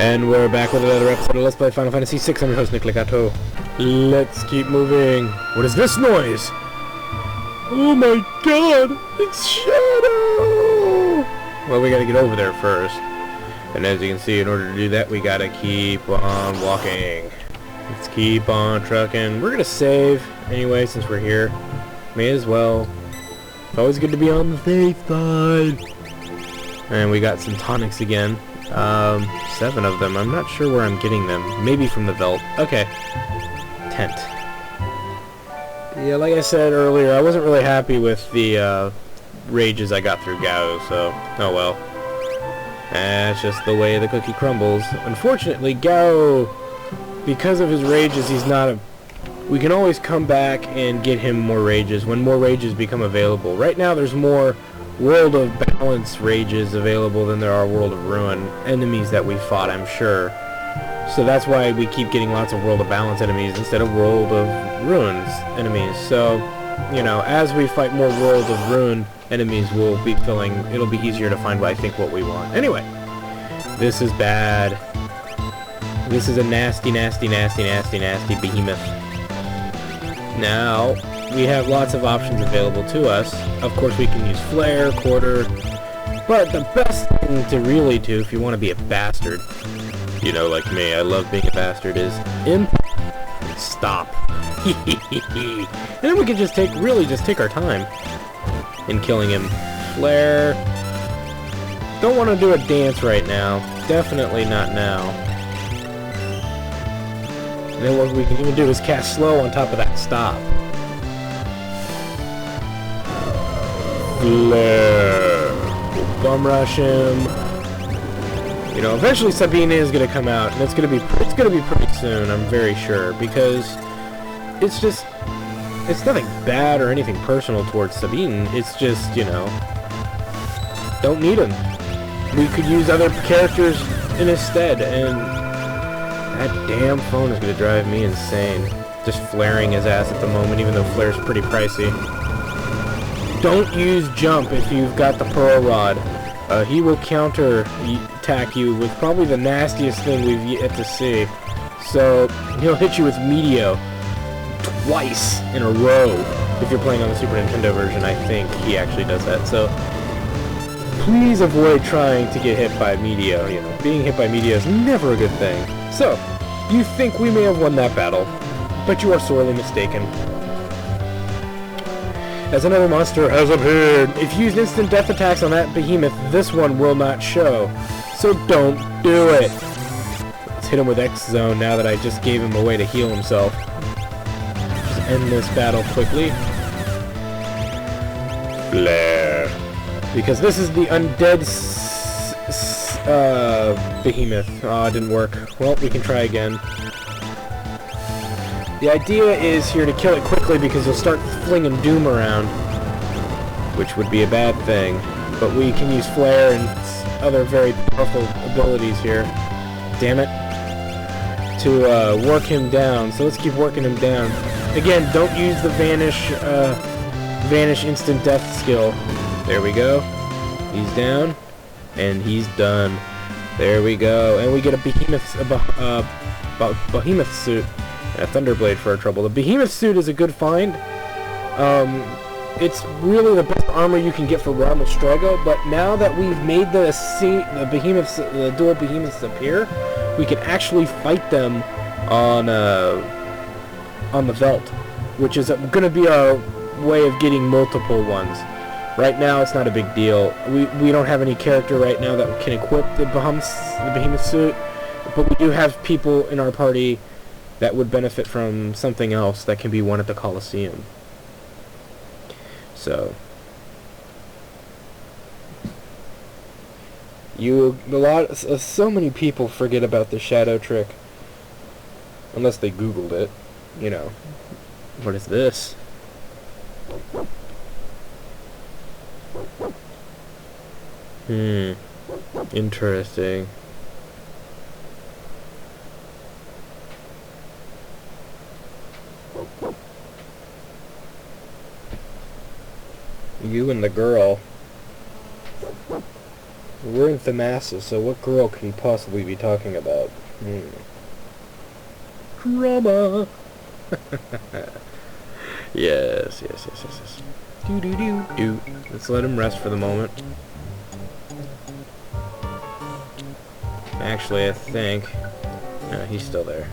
And we're back with another episode of Let's Play Final Fantasy VI. I'm your host, Nick Licato. Let's keep moving. What is this noise? Oh my god! It's Shadow! Well, we gotta get over there first. And as you can see, in order to do that, we gotta keep on walking. Let's keep on trucking. We're gonna save anyway, since we're here. May as well. It's always good to be on the safe side. And we got some tonics again. 7 of them. I'm not sure where I'm getting them. Maybe from the Veld. Okay. Tent. Yeah, like I said earlier, I wasn't really happy with the rages I got through Gao, so oh well. That's just the way the cookie crumbles. Unfortunately, Gao, because of his rages, he's not a... We can always come back and get him more rages when more rages become available. Right now, there's more World of Balance rages available than there are World of Ruin enemies that we fought, I'm sure. So that's why we keep getting lots of World of Balance enemies instead of World of Ruins enemies. So, you know, as we fight more World of Ruin enemies, we'll be filling... It'll be easier to find, I think, what we want. Anyway, this is bad. This is a nasty, nasty, nasty, nasty, nasty behemoth. Now, we have lots of options available to us. Of course, we can use Flare, Quarter, but the best thing to really do if you want to be a bastard, you know, like me, I love being a bastard, is Imp and Stop. And then we can just take our time in killing him. Flare. Don't want to do a dance right now. Definitely not now. And then what we can even do is cast Slow on top of that Stop. Flare. Bum rush him. You know, eventually Sabine is gonna come out, and it's gonna be pretty soon, I'm very sure, because it's nothing bad or anything personal towards Sabine. It's just, you know, don't need him. We could use other characters in his stead, and that damn phone is gonna drive me insane. Just flaring his ass at the moment, even though Flare's pretty pricey. Don't use jump if you've got the Pearl Rod. He will counter attack you with probably the nastiest thing we've yet to see. So he'll hit you with Meteo twice in a row. If you're playing on the Super Nintendo version, I think he actually does that. So please avoid trying to get hit by Meteo. You know, being hit by Meteo is never a good thing. So you think we may have won that battle, but you are sorely mistaken. As another monster has appeared. If you use instant death attacks on that behemoth, this one will not show. So don't do it. Let's hit him with X-Zone now that I just gave him a way to heal himself. Just end this battle quickly. Flare. Because this is the undead behemoth. Oh, it didn't work. Well, we can try again. The idea is here to kill it quickly because you'll start flinging Doom around, which would be a bad thing. But we can use Flare and other very powerful abilities here, damn it, to work him down. So let's keep working him down. Again, don't use the Vanish instant death skill. There we go. He's down, and he's done. There we go. And we get a Behemoth suit. And a Thunderblade for our trouble. The Behemoth suit is a good find. It's really the best armor you can get for Realm of Strago, but now that we've made the dual Behemoths appear, we can actually fight them on the Veld, which is going to be our way of getting multiple ones. Right now, it's not a big deal. We don't have any character right now that can equip the Behemoth suit, but we do have people in our party that would benefit from something else that can be won at the Colosseum. So so many people forget about the shadow trick unless they Googled it. You know, what is this? Interesting. You and the girl. We're in Thamasa, so what girl can he possibly be talking about? Drama! Yes. Do. Let's let him rest for the moment. Actually, I think... No, he's still there.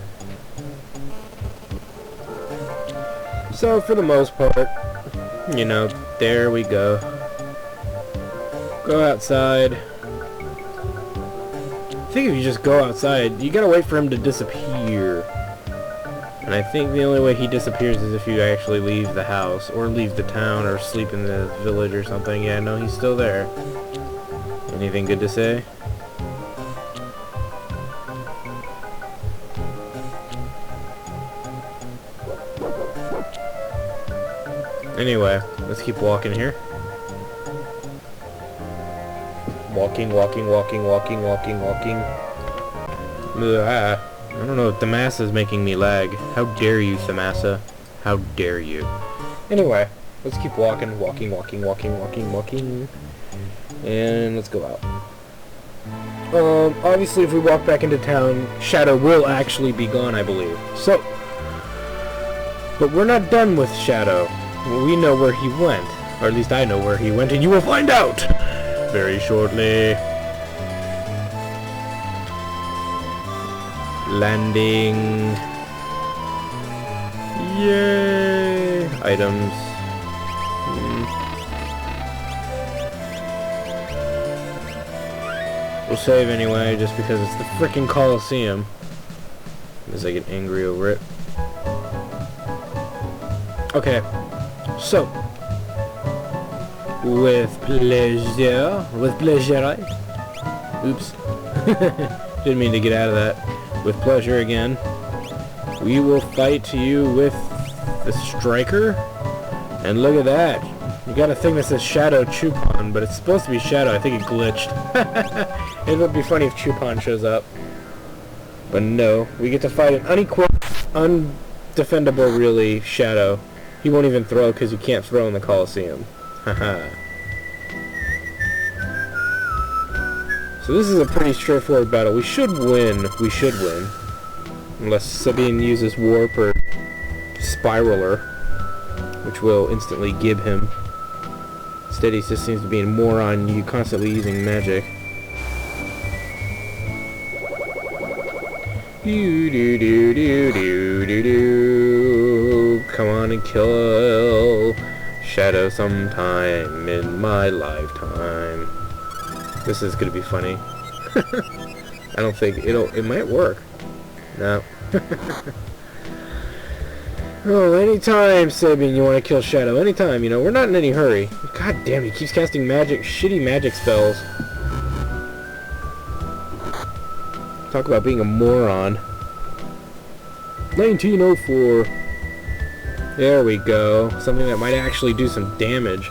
So, for the most part, you know, there we go. Go outside. I think if you just go outside, you gotta wait for him to disappear. And I think the only way he disappears is if you actually leave the house, or leave the town, or sleep in the village or something. Yeah, no, he's still there. Anything good to say? Anyway, let's keep walking here. Walking. I don't know, Thamasa's making me lag. How dare you, Thamasa? How dare you? Anyway, let's keep walking. And let's go out. Obviously if we walk back into town, Shadow will actually be gone, I believe. So, but we're not done with Shadow. We know where he went. Or at least I know where he went, and you will find out very shortly. Landing. Yay! Items. We'll save anyway, just because it's the frickin' Coliseum. As I get angry over it. Okay. So. With pleasure. Oops. Didn't mean to get out of that. With pleasure again. We will fight you with the Striker. And look at that. You got a thing that says Shadow Chupon, but it's supposed to be Shadow. I think it glitched. It would be funny if Chupon shows up. But no. We get to fight an unequipped, undefendable, really, Shadow. He won't even throw because you can't throw in the Coliseum. Haha. So this is a pretty straightforward battle. We should win. Unless Sabine uses Warp or Spiraler, which will instantly give him. Instead he just seems to be a moron, you constantly using magic. Come on and kill Shadow sometime in my lifetime. This is gonna be funny. I don't think it might work. No. Oh, anytime, Sabine, you want to kill Shadow. Anytime, you know, we're not in any hurry. God damn, he keeps casting shitty magic spells. Talk about being a moron. 1904. There we go. Something that might actually do some damage.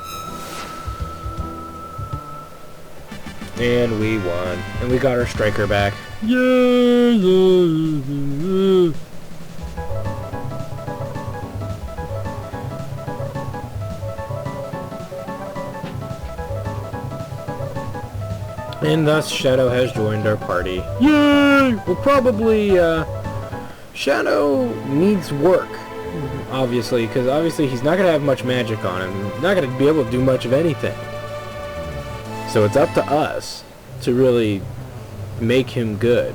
And we won. And we got our Striker back. Yeah. And thus Shadow has joined our party. Yay! Well, probably, Shadow needs work. Obviously, because obviously he's not going to have much magic on him. He's not going to be able to do much of anything. So it's up to us to really make him good.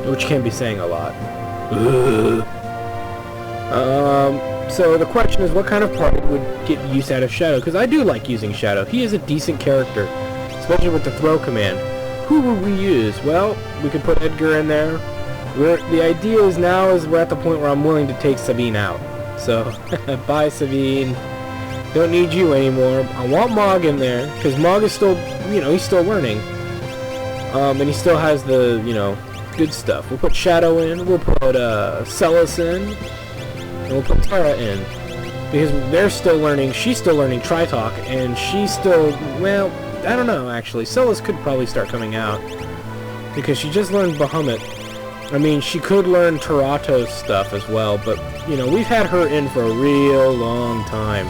Which can be saying a lot. So the question is, what kind of party would get use out of Shadow? Because I do like using Shadow. He is a decent character, especially with the throw command. Who would we use? Well, we could put Edgar in there. The idea is now we're at the point where I'm willing to take Sabine out. So, bye Sabine. Don't need you anymore. I want Mog in there, because Mog is still, you know, he's still learning. And he still has the, you know, good stuff. We'll put Shadow in, we'll put Celes in, and we'll put Tara in. Because they're still learning, she's still learning Tritalk, and she's still, well, I don't know actually. Celes could probably start coming out. Because she just learned Bahamut. I mean, she could learn Taratos stuff as well, but, you know, we've had her in for a real long time.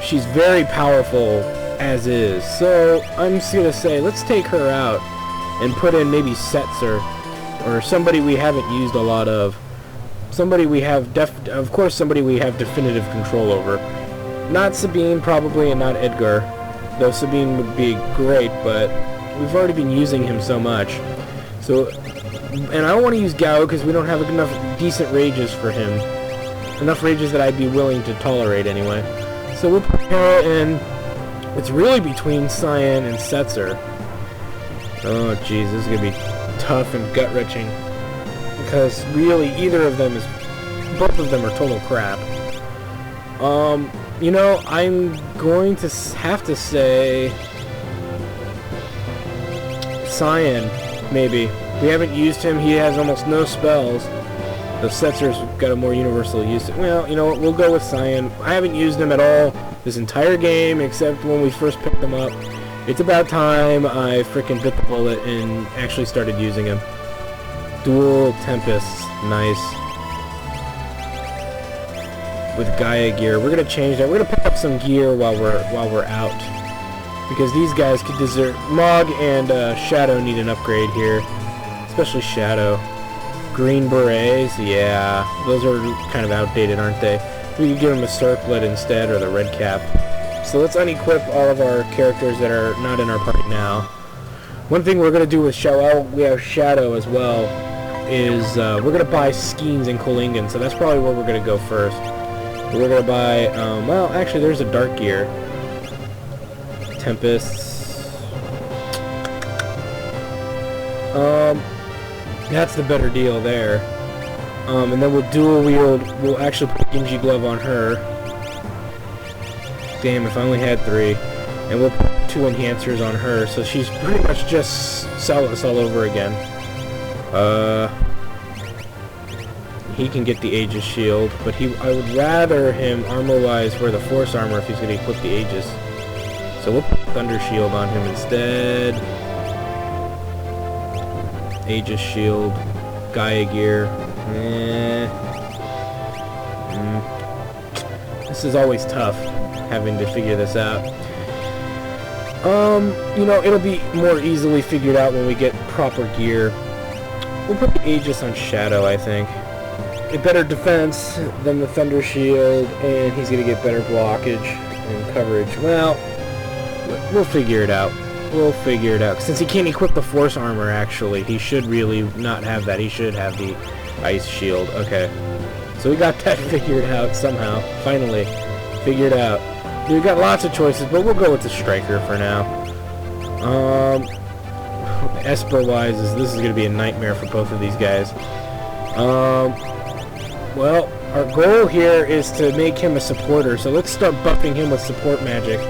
She's very powerful as is. So I'm just gonna say, let's take her out and put in maybe Setzer, or somebody we haven't used a lot of. Somebody we have of course somebody we have definitive control over. Not Sabine probably, and not Edgar. Though Sabine would be great, but we've already been using him so much. So, and I don't want to use Gao because we don't have enough decent rages for him. Enough rages that I'd be willing to tolerate anyway. So we'll put her in. It's really between Cyan and Setzer. Oh jeez, this is gonna be tough and gut-wrenching. Because really, both of them are total crap. You know, I'm going to have to say Cyan, maybe. We haven't used him. He has almost no spells. The Setzer's got a more universal use. Well, you know what? We'll go with Cyan. I haven't used him at all this entire game, except when we first picked him up. It's about time I frickin' bit the bullet and actually started using him. Dual Tempests. Nice. With Gaia gear. We're gonna change that. We're gonna pick up some gear while we're out. Because these guys could deserve... Mog and Shadow need an upgrade here. Especially Shadow. Green Berets, yeah. Those are kind of outdated, aren't they? We could give them a circlet instead, or the red cap. So let's unequip all of our characters that are not in our party now. One thing we're going to do with Shadow, we have Shadow as well, is we're going to buy Skeens in Kolingen, so that's probably where we're going to go first. We're going to buy, well, actually there's a Dark Gear. Tempests. That's the better deal there. And then we'll dual wield, we'll actually put Genji Glove on her. Damn, if I only had 3. And we'll put 2 enhancers on her, so she's pretty much just Celes all over again. He can get the Aegis shield, but I would rather him armor-wise wear the Force armor if he's going to equip the Aegis. So we'll put Thunder Shield on him instead. Aegis shield, Gaia gear. This is always tough, having to figure this out. You know, it'll be more easily figured out when we get proper gear. We'll put the Aegis on Shadow, I think. A better defense than the Thunder Shield, and he's gonna get better blockage and coverage. Well, we'll figure it out. We'll figure it out. Since he can't equip the Force armor, actually, he should really not have that. He should have the Ice Shield. Okay. So we got that figured out somehow. Finally. Figured out. We've got lots of choices, but we'll go with the Striker for now. Esper-wise, this is going to be a nightmare for both of these guys. Well, our goal here is to make him a supporter, so let's start buffing him with support magic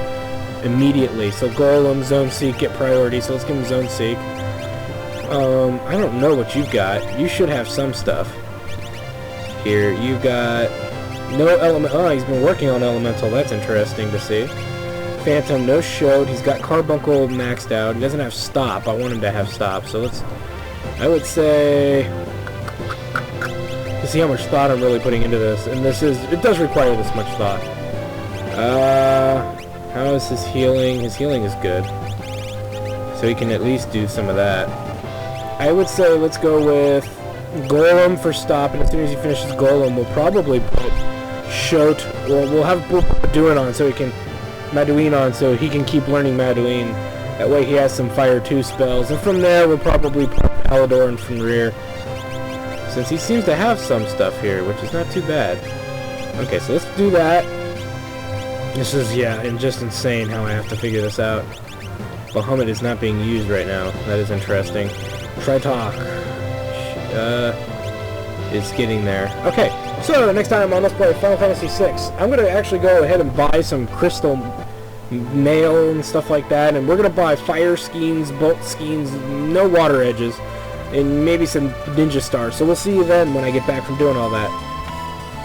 immediately. So Golem, Zone Seek get priority, so let's give him Zone Seek. I don't know what you've got. You should have some stuff. Here, you've got no element. Oh, he's been working on Elemental. That's interesting to see. Phantom, no Showed. He's got Carbuncle maxed out. He doesn't have Stop. I want him to have Stop. So let's... I would say... To see how much thought I'm really putting into this. And this is... It does require this much thought. How is his healing? His healing is good. So he can at least do some of that. I would say let's go with Golem for Stop, and as soon as he finishes Golem, we'll probably put Shote. Well, we'll put Maduin on so he can... Maduin on so he can keep learning Maduin. That way he has some Fire 2 spells. And from there, we'll probably put Palador in from rear. Since he seems to have some stuff here, which is not too bad. Okay, so let's do that. This is, yeah, and just insane how I have to figure this out. Bahamut is not being used right now. That is interesting. Tritalk. It's getting there. Okay, so next time on Let's Play Final Fantasy VI, I'm going to actually go ahead and buy some crystal mail and stuff like that, and we're going to buy fire skeins, bolt skeins, no water edges, and maybe some ninja stars. So we'll see you then when I get back from doing all that.